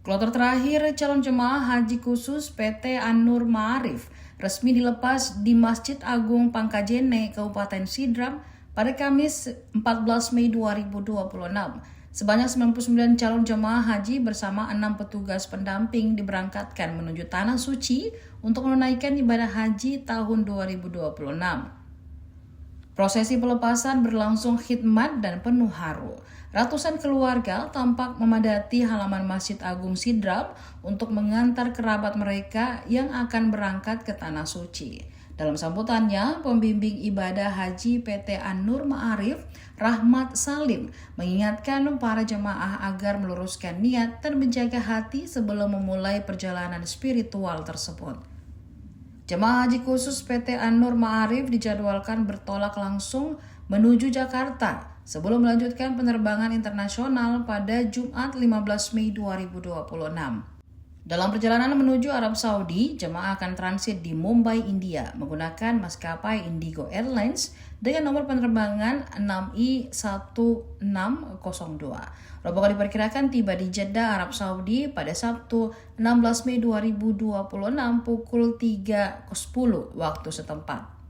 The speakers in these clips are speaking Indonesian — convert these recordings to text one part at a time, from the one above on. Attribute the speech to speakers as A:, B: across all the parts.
A: Kloter terakhir calon jemaah haji khusus PT An-Nur Ma'arif resmi dilepas di Masjid Agung Pangkajene, Kabupaten Sidrap pada Kamis 14 Mei 2026. Sebanyak 99 calon jemaah haji bersama 6 petugas pendamping diberangkatkan menuju Tanah Suci untuk menunaikan ibadah haji tahun 2026. Prosesi pelepasan berlangsung khidmat dan penuh haru. Ratusan keluarga tampak memadati halaman Masjid Agung Sidrap untuk mengantar kerabat mereka yang akan berangkat ke Tanah Suci. Dalam sambutannya, pembimbing ibadah haji PT An-Nur Ma'arif, Rahmat Salim, mengingatkan para jemaah agar meluruskan niat dan menjaga hati sebelum memulai perjalanan spiritual tersebut. Jemaah haji khusus PT An-Nur Ma'arif dijadwalkan bertolak langsung menuju Jakarta sebelum melanjutkan penerbangan internasional pada Jumat 15 Mei 2026. Dalam perjalanan menuju Arab Saudi, jemaah akan transit di Mumbai, India menggunakan maskapai Indigo Airlines dengan nomor penerbangan 6I1602. Rombongan diperkirakan tiba di Jeddah, Arab Saudi pada Sabtu 16 Mei 2026 pukul 3.10 waktu setempat.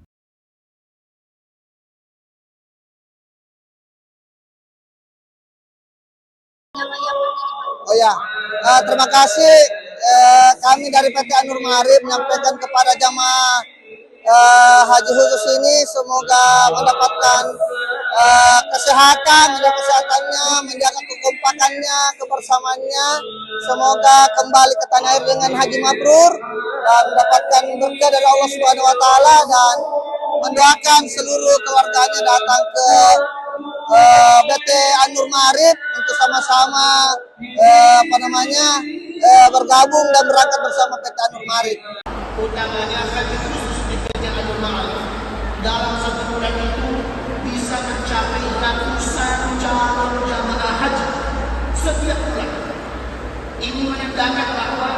B: Terima kasih kami dari PT An-Nur Ma'arif menyampaikan kepada jamaah haji khusus ini semoga mendapatkan kesehatan, menjaga kesehatannya, menjaga kekompakannya, kebersamaannya. Semoga kembali ke tanah air dengan haji mabrur dan mendapatkan berkah dari Allah Subhanahu wa taala, dan mendoakan seluruh keluarganya datang ke PT An-Nur Ma'arif untuk sama-sama bergabung dan berangkat bersama PT An-Nur Ma'arif.
C: Utamanya haji khusus di PT An-Nur Ma'arif dalam satu bulan itu bisa mencapai ratusan calon jamaah haji setiap bulan. Ini menandakan bahwa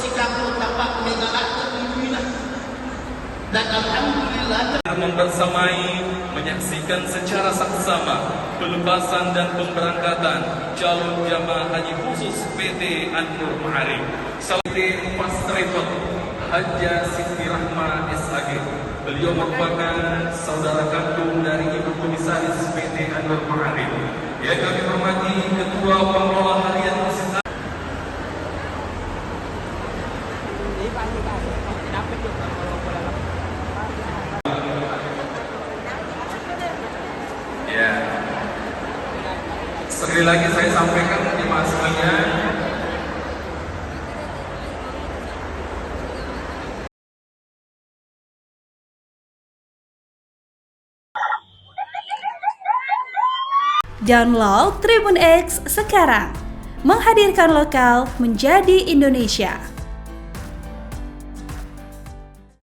C: Singapura tampak menegakkan pimpinan, dan alhamdulillah
D: membersamai menyaksikan secara saksama pelepasan dan pemberangkatan calon jamaah haji khusus PT An-Nur Ma'arif. PT Fast Travel Hajjah Siti Rahma SAG. Beliau merupakan saudara kandung dari Ibu Komisaris PT An-Nur Ma'arif. Yang kami hormati Ketua Pengelola Harian Wisata. Ya, sekali lagi saya sampaikan jemaah sekalian,
E: download Tribun X sekarang, menghadirkan lokal menjadi Indonesia.